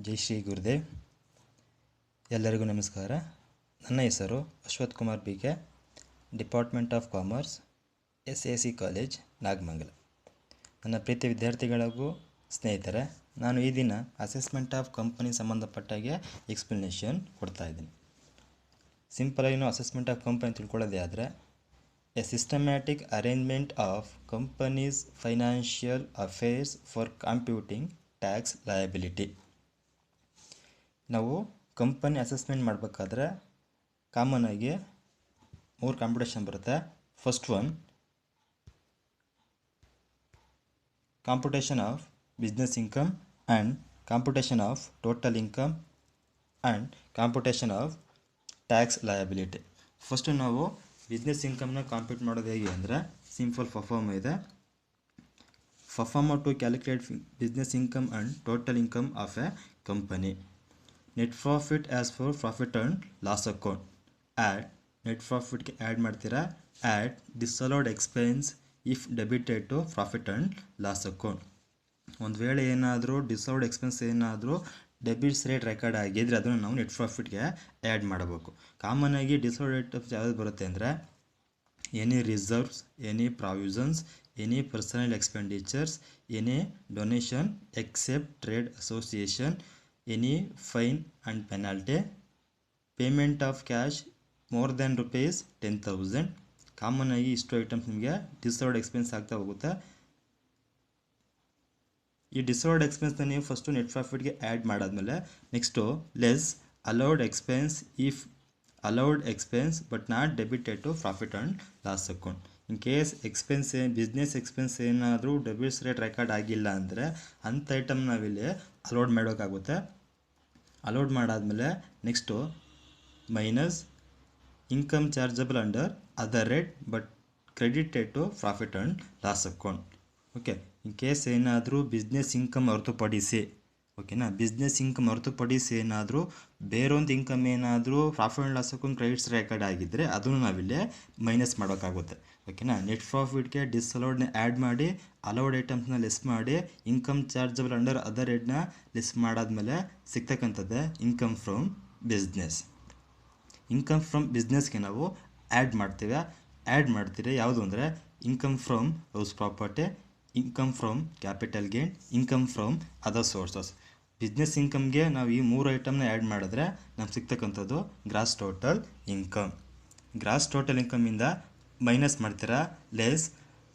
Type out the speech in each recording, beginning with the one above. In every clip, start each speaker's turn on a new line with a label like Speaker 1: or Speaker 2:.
Speaker 1: ಜೈ ಶ್ರೀ ಗುರುದೇವ್. ಎಲ್ಲರಿಗೂ ನಮಸ್ಕಾರ. ನನ್ನ ಹೆಸರು Ashwath Kumar B K, department of commerce, SAC college, Nagamangala. ನನ್ನ ಪ್ರೀತಿ ವಿದ್ಯಾರ್ಥಿಗಳಿಗೂ ಸ್ನೇಹಿತರೆ, ನಾನು ಈ ದಿನ ಅಸೆಸ್ಮೆಂಟ್ ಆಫ್ ಕಂಪನಿ ಸಂಬಂಧಪಟ್ಟಾಗೆ ಎಕ್ಸ್ಪ್ಲನೇಷನ್ ಕೊಡ್ತಾ ಇದ್ದೀನಿ. ಸಿಂಪಲಾಗಿ ನಾವು ಅಸೆಸ್ಮೆಂಟ್ ಆಫ್ ಕಂಪನಿ ತಿಳ್ಕೊಳ್ಳೋದೇ ಆದರೆ, A systematic arrangement of companies financial affairs for computing tax liability. ನಾವು ಕಂಪನಿ ಅಸೆಸ್ಮೆಂಟ್ ಮಾಡಬೇಕಾದ್ರೆ ಕಾಮನ್ ಆಗಿ 3 ಕಾಂಪಿಟೇಷನ್ ಬರುತ್ತೆ. First one computation of business income and computation of total income and computation of tax liability. First ನಾವು business ಇನ್ಕಮ್ನ compute ಮಾಡೋದು ಹೇಗೆ ಅಂದರೆ, simple form ಇದೆ. Form to calculate business income and total income of a company. Net profit as per profit and loss account. Add net ಪ್ರಾಫಿಟ್ಗೆ add ಮಾಡ್ತೀರಾ. Add disallowed expense if debited to profit and loss account. ಒಂದು ವೇಳೆ ಏನಾದರೂ disallowed expense ಏನಾದರೂ debit side record ಆಗಿದ್ದರೆ ಅದನ್ನು ನಾವು net ಪ್ರಾಫಿಟ್ಗೆ ಆ್ಯಡ್ ಮಾಡಬೇಕು. ಕಾಮನ್ ಆಗಿ ಡಿಸಲೋಡ್ ರೇಟ್ ಯಾವ್ದು ಬರುತ್ತೆ ಅಂದರೆ, any reserves, any provisions, any personal expenditures, any donation except trade association, any fine and penalty, payment of cash more than ₹10,000. Common ಆಗಿ ಇಷ್ಟು ಐಟಮ್ಸ್ ನಿಮಗೆ ಡಿಸಲೋಡ್ ಎಕ್ಸ್ಪೆನ್ಸ್ ಆಗ್ತಾ ಹೋಗುತ್ತೆ. ಈ ಡಿಸಲೋಡ್ ಎಕ್ಸ್ಪೆನ್ಸ್ನ ನೀವು ಫಸ್ಟು ನೆಟ್ ಪ್ರಾಫಿಟ್ಗೆ ಆ್ಯಡ್ ಮಾಡಾದ್ಮೇಲೆ next less allowed expense if allowed expense but not debited to profit and loss account. In case expense business expense ಏನಾದರೂ ಡೆಬಿಟ್ಸ್ ರೇಟ್ ರೆಕಾರ್ಡ್ ಆಗಿಲ್ಲ ಅಂದರೆ ಅಂಥ ಐಟಮ್ ನಾವಿಲ್ಲಿ ಅಲೌಡ್ ಮಾಡೋಕ್ಕಾಗುತ್ತೆ. ಅಲೌಡ್ ಮಾಡಾದಮೇಲೆ next minus income chargeable under other rate but credited to profit and loss account. Okay, in case ಏನಾದರೂ business income ಹೊರತುಪಡಿಸಿ, ಓಕೆನಾ, ಬಿಸ್ನೆಸ್ ಇನ್ಕಮ್ ಹೊರತುಪಡಿಸಿ ಏನಾದರೂ ಬೇರೊಂದು ಇನ್ಕಮ್ ಏನಾದರೂ profit and loss account credits record ಆಗಿದ್ದರೆ ಅದನ್ನು ನಾವಿಲ್ಲಿ ಮೈನಸ್ ಮಾಡೋಕ್ಕಾಗುತ್ತೆ. ಓಕೆನಾ, ನೆಟ್ ಪ್ರಾಫಿಟ್ಗೆ ಡಿಸಲೌಡ್ನ ಆ್ಯಡ್ ಮಾಡಿ, ಅಲೌಡ್ ಐಟಮ್ಸ್ನ ಲೆಸ್ ಮಾಡಿ, ಇನ್ಕಮ್ ಚಾರ್ಜಬಲ್ ಅಂಡರ್ ಅದರ್ ರೇಟ್ನ ಲೆಸ್ ಮಾಡಾದ್ಮೇಲೆ ಸಿಗ್ತಕ್ಕಂಥದ್ದೇ income from business. Income from ಬಿಸ್ನೆಸ್ಗೆ ನಾವು ಆ್ಯಡ್ ಮಾಡ್ತೀರಿ ಯಾವುದು ಅಂದರೆ income from house property, income from capital gain, income from other sources. Business ಇನ್ಕಮ್ಗೆ ನಾವು ಈ 3 ಐಟಮ್ನ ಆ್ಯಡ್ ಮಾಡಿದ್ರೆ ನಮ್ಗೆ ಸಿಗ್ತಕ್ಕಂಥದ್ದು gross total income. Gross total ಇನ್ಕಮಿಂದ ಮೈನಸ್ ಮಾಡ್ತೀರಾ. Less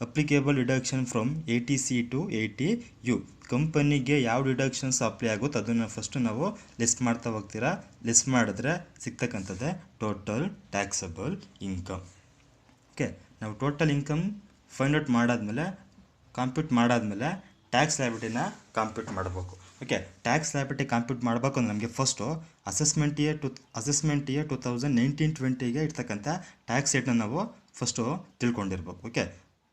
Speaker 1: applicable deduction from 80C to 80U. ಕಂಪನಿಗೆ ಯಾವ ಡಿಡಕ್ಷನ್ಸ್ ಅಪ್ಲೈ ಆಗುತ್ತೋ ಅದನ್ನು ಫಸ್ಟು ನಾವು ಲೆಸ್ ಮಾಡ್ತಾ ಹೋಗ್ತೀರಾ. ಲೆಸ್ ಮಾಡಿದ್ರೆ ಸಿಗ್ತಕ್ಕಂಥದ್ದೇ ಟೋಟಲ್ ಟ್ಯಾಕ್ಸಬಲ್ ಇನ್ಕಮ್. ಓಕೆ, ನಾವು ಟೋಟಲ್ ಇನ್ಕಮ್ ಫೈಂಡ್ ಔಟ್ ಮಾಡಾದ್ಮೇಲೆ ಕಾಂಪ್ಯೂಟ್ ಮಾಡಾದ್ಮೇಲೆ ಟ್ಯಾಕ್ಸ್ ಲಯಬಿಲಿಟಿನ ಕಾಂಪ್ಯೂಟ್ ಮಾಡಬೇಕು. ಓಕೆ, ಟ್ಯಾಕ್ಸ್ ಲಯಬಿಲಿಟಿ ಕಾಂಪ್ಯೂಟ್ ಮಾಡಬೇಕು ಅಂದರೆ ನಮಗೆ ಫಸ್ಟು ಅಸೆಸ್ಮೆಂಟ್ ಇಯರ್ 2019-20 ಇರ್ತಕ್ಕಂಥ ಟ್ಯಾಕ್ಸ್ ರೇಟ್ನ ನಾವು ಫಸ್ಟು ತಿಳ್ಕೊಂಡಿರ್ಬೇಕು. ಓಕೆ,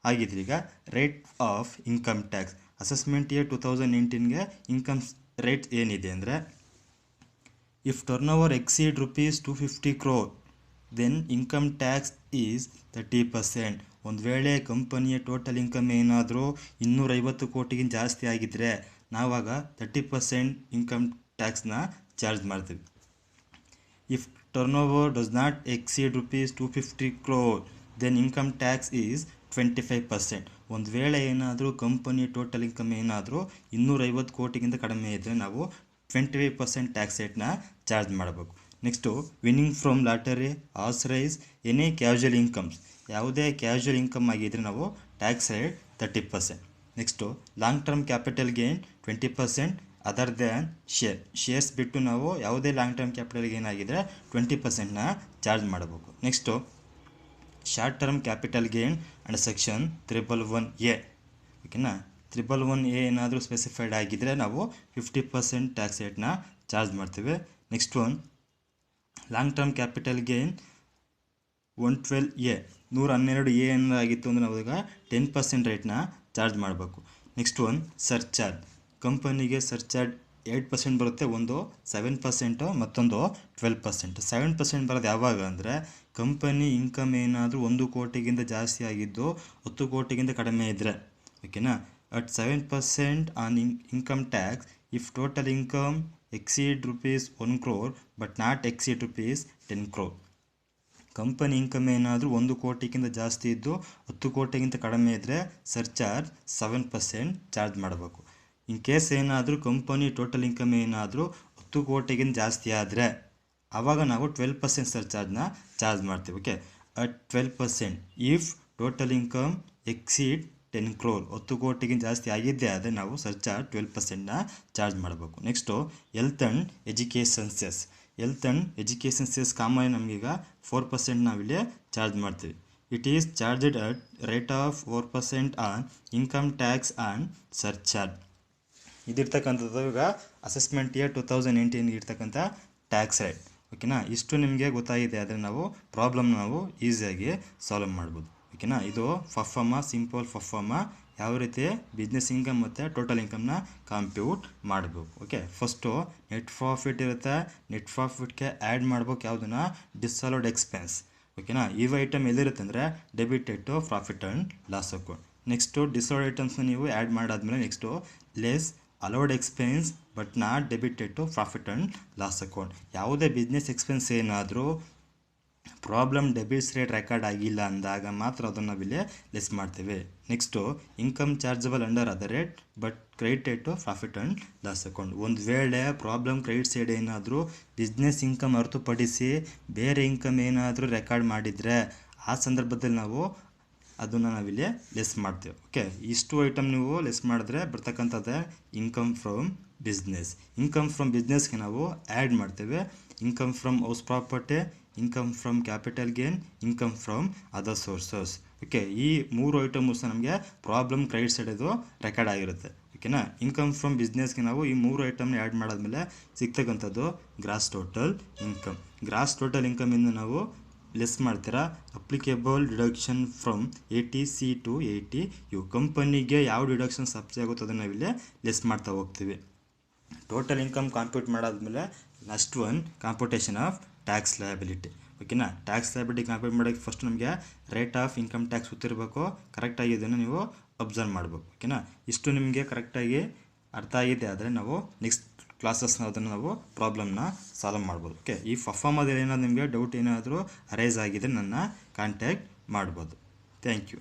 Speaker 1: ಆಗಿದ್ರೆ ಈಗ rate of income tax assessment year 2019ಗೆ ಇನ್ಕಮ್ ರೇಟ್ ಏನಿದೆ ಅಂದರೆ, if turnover exceed ₹250 crore then income tax is 30%. ಒಂದು ವೇಳೆ ಕಂಪನಿಯ ಟೋಟಲ್ ಇನ್ಕಮ್ ಏನಾದರೂ 250 ಕೋಟಿಗಿಂತ ಜಾಸ್ತಿ ಆಗಿದ್ದರೆ ನಾವಾಗ 30% ಇನ್ಕಮ್ ಟ್ಯಾಕ್ಸ್ನ ಚಾರ್ಜ್ ಮಾಡ್ತೀವಿ. If turnover does not exceed ₹250 crore then income tax is 25%. ಒಂದು ವೇಳೆ ಏನಾದರೂ ಕಂಪನಿಯ ಟೋಟಲ್ ಇನ್ಕಮ್ ಏನಾದರೂ 250 ಕೋಟಿಗಿಂತ ಕಡಿಮೆ ಇದ್ದರೆ ನಾವು 25% ಟ್ಯಾಕ್ಸ್ ರೇಟ್ನ ಚಾರ್ಜ್ ಮಾಡಬೇಕು. Next winning from lottery, horse race, any casual incomes, ಯಾವುದೇ ಕ್ಯಾಶುವಲ್ ಇನ್ಕಮ್ ಆಗಿದ್ದರೆ ನಾವು tax rate 30%. Next long term capital gain 20% other than shares ಬಿಟ್ಟು ನಾವು ಯಾವುದೇ ಲಾಂಗ್ ಟರ್ಮ್ ಕ್ಯಾಪಿಟಲ್ ಗೇನ್ ಆಗಿದ್ದರೆ 20%ನ ಚಾರ್ಜ್ ಮಾಡಬೇಕು. Next short term capital gain and section 311A. ಓಕೆನಾ, 311A ಏನಾದರೂ ಸ್ಪೆಸಿಫೈಡ್ ಆಗಿದ್ದರೆ ನಾವು 50% ಟ್ಯಾಕ್ಸ್ ರೇಟ್ನ ಚಾರ್ಜ್ ಮಾಡ್ತೀವಿ. Next one long term capital gain 112A 112A ಏನಾಗಿತ್ತು ಅಂದರೆ ನಾವು ಈಗ 10% ರೇಟ್ನ ಚಾರ್ಜ್ ಮಾಡಬೇಕು. Next one surcharge. ಕಂಪನಿಗೆ ಸರ್ಚಾರ್ಜ್ 8% ಬರುತ್ತೆ, ಒಂದು 7%, ಮತ್ತೊಂದು 12%. 7% ಬರೋದು ಯಾವಾಗ ಅಂದರೆ ಕಂಪನಿ ಇನ್ಕಮ್ ಏನಾದರೂ 1 ಕೋಟಿಗಿಂತ ಜಾಸ್ತಿ ಆಗಿದ್ದು 10 ಕೋಟಿಗಿಂತ ಕಡಿಮೆ ಇದ್ದರೆ, ಓಕೆನಾ, at 7% on income tax if total income exceed rupees 1 crore but not exceed rupees 10 crore. Company income ಏನಾದರೂ 1 ಕೋಟಿಗಿಂತ ಜಾಸ್ತಿ ಇದ್ದು 10 ಕೋಟಿಗಿಂತ ಕಡಿಮೆ ಇದ್ದರೆ ಸರ್ಚಾರ್ಜ್ 7% ಚಾರ್ಜ್ ಮಾಡಬೇಕು. ಇನ್ ಕೇಸ್ ಏನಾದರೂ ಕಂಪನಿ ಟೋಟಲ್ ಇನ್ಕಮ್ ಏನಾದರೂ 10 ಕೋಟಿಗಿಂತ ಜಾಸ್ತಿ ಆದರೆ ಆವಾಗ ನಾವು 12% ಸರ್ಚಾರ್ಜ್ನ ಚಾರ್ಜ್ ಮಾಡ್ತೀವಿ. Okay, at 12% if total income exceed 10 crore 10 ಕೋಟಿಗಿಂತ ಜಾಸ್ತಿ ಆಗಿದ್ದೇ ಆದರೆ ನಾವು ಸರ್ಚಾರ್ಜ್ 12%ನ ಚಾರ್ಜ್ ಮಾಡಬೇಕು. Next health and education cess. Health and education cess common ನಮಗೀಗ 4% ನಾವಿಲ್ಲಿ ಚಾರ್ಜ್ ಮಾಡ್ತೀವಿ. It is charged at rate of 4% on income tax and surcharge. ಇದಿರ್ತಕ್ಕಂಥದ್ದು ಈಗ ಅಸೆಸ್ಮೆಂಟ್ ಇಯರ್ 2019 ಇರ್ತಕ್ಕಂಥ ಟ್ಯಾಕ್ಸ್ ರೇಟ್. ಓಕೆನಾ, ಇಷ್ಟು ನಿಮಗೆ ಗೊತ್ತಾಗಿದೆ ಆದರೆ ನಾವು ಪ್ರಾಬ್ಲಮ್ ನಾವು ಈಸಿಯಾಗಿ ಸಾಲ್ವ್ ಮಾಡ್ಬೋದು. ಓಕೆನಾ, ಇದು ಫಾರ್ಮಾ ಸಿಂಪಲ್ ಫಾರ್ಮಾ ಯಾವ ರೀತಿ ಬಿಸ್ನೆಸ್ ಇನ್ಕಮ್ ಮತ್ತು ಟೋಟಲ್ ಇನ್ಕಮ್ನ ಕಂಪ್ಯೂಟ್ ಮಾಡಬೇಕು. ಓಕೆ, ಫಸ್ಟು ನೆಟ್ ಪ್ರಾಫಿಟ್ ಇರುತ್ತೆ. ನೆಟ್ ಪ್ರಾಫಿಟ್ಗೆ ಆ್ಯಡ್ ಮಾಡ್ಬೇಕು ಯಾವುದನ್ನು, ಡಿಸಲೋಡ್ ಎಕ್ಸ್ಪೆನ್ಸ್. ಓಕೆನಾ, ಇವು ಐಟಮ್ ಎಲ್ಲಿರುತ್ತೆ ಅಂದರೆ debited to profit and loss account. Next disallowed ಐಟಮ್ಸ್ನ ನೀವು ಆ್ಯಡ್ ಮಾಡಾದ್ಮೇಲೆ next less allowed expense but not debited to profit and loss account. ಯಾವುದೇ ಬಿಸ್ನೆಸ್ ಎಕ್ಸ್ಪೆನ್ಸ್ ಏನಾದರೂ ಪ್ರಾಬ್ಲಮ್ ಡೆಬಿಟ್ಸ್ ರೇಟ್ ರೆಕಾರ್ಡ್ ಆಗಿಲ್ಲ ಅಂದಾಗ ಮಾತ್ರ ಅದನ್ನು ನಾವಿಲ್ಲಿ ಲೆಸ್ ಮಾಡ್ತೇವೆ. Next income chargeable under other rate but credited to profit and loss account. ಒಂದು ವೇಳೆ ಪ್ರಾಬ್ಲಮ್ ಕ್ರೆಡಿಟ್ ಸೈಡ್ ಏನಾದರೂ ಬಿಸ್ನೆಸ್ ಇನ್ಕಮ್ ಹೊರತುಪಡಿಸಿ ಬೇರೆ ಇನ್ಕಮ್ ಏನಾದರೂ ರೆಕಾರ್ಡ್ ಮಾಡಿದರೆ ಆ ಸಂದರ್ಭದಲ್ಲಿ ನಾವು ಅದನ್ನು ನಾವಿಲ್ಲಿ ಲೆಸ್ ಮಾಡ್ತೇವೆ. ಓಕೆ, ಇಷ್ಟು ಐಟಮ್ ನೀವು ಲೆಸ್ ಮಾಡಿದ್ರೆ ಬರ್ತಕ್ಕಂಥದ್ದೇ income from business. Income from ಬಿಸ್ನೆಸ್ಗೆ ನಾವು ಆ್ಯಡ್ ಮಾಡ್ತೇವೆ income from house property, income from capital gain, income from other sources. Okay, ಈ 3 ಐಟಮ್ಸ್ ನಮಗೆ ಪ್ರಾಬ್ಲಮ್ ಕ್ರೆಡಿಟ್ ಸೈಡ್ ಇದು ರೆಕಾರ್ಡ್ ಆಗಿರುತ್ತೆ. ಓಕೆನಾ, ಇನ್ಕಮ್ ಫ್ರಮ್ ಬಿಸ್ನೆಸ್ಗೆ ನಾವು ಈ 3 ಐಟಮ್ನ ಆ್ಯಡ್ ಮಾಡಾದ್ಮೇಲೆ ಸಿಗ್ತಕ್ಕಂಥದ್ದು gross total income. Gross total ಇನ್ಕಮಿಂದ ನಾವು ಲೆಸ್ ಮಾಡ್ತೀರಾ applicable deduction from 80C to 80U. ಕಂಪನಿಗೆ ಯಾವ ಡಿಡಕ್ಷನ್ಸ್ ಅಪ್ಲೈ ಆಗುತ್ತೋ ಅದನ್ನು ನಾವಿಲ್ಲಿ ಲೆಸ್ ಮಾಡ್ತಾ ಹೋಗ್ತೀವಿ. ಟೋಟಲ್ ಇನ್ಕಮ್ ಕಾಂಪ್ಯೂಟ್ ಮಾಡಾದ್ಮೇಲೆ next one computation of tax liability. ಓಕೆನಾ, ಟ್ಯಾಕ್ಸ್ ಲಯಬಿಲಿಟಿ ಕಾಂಪ್ಯೂಟ್ ಮಾಡೋಕ್ಕೆ ಫಸ್ಟ್ ನಮಗೆ ರೇಟ್ ಆಫ್ ಇನ್ಕಮ್ ಟ್ಯಾಕ್ಸ್ ಗೊತ್ತಿರಬೇಕು. ಕರೆಕ್ಟಾಗಿ ಇದನ್ನು ನೀವು ಅಬ್ಸರ್ವ್ ಮಾಡಬೇಕು. ಓಕೆನಾ, ಇಷ್ಟು ನಿಮಗೆ ಕರೆಕ್ಟಾಗಿ ಅರ್ಥ ಆಗಿದೆ ಆದರೆ ನಾವು ನೆಕ್ಸ್ಟ್ ಕ್ಲಾಸಸ್ನ ಅದನ್ನು ನಾವು ಪ್ರಾಬ್ಲಮ್ನ ಸಾಲ್ವ್ ಮಾಡ್ಬೋದು. ಓಕೆ, ಈ ಫಾರ್ಮದಲ್ಲಿ ಏನಾದರೂ ನಿಮಗೆ ಡೌಟ್ ಏನಾದರೂ ಅರೈಸ್ ಆಗಿದೆ ನನ್ನ ಕಾಂಟ್ಯಾಕ್ಟ್ ಮಾಡ್ಬೋದು. Thank you.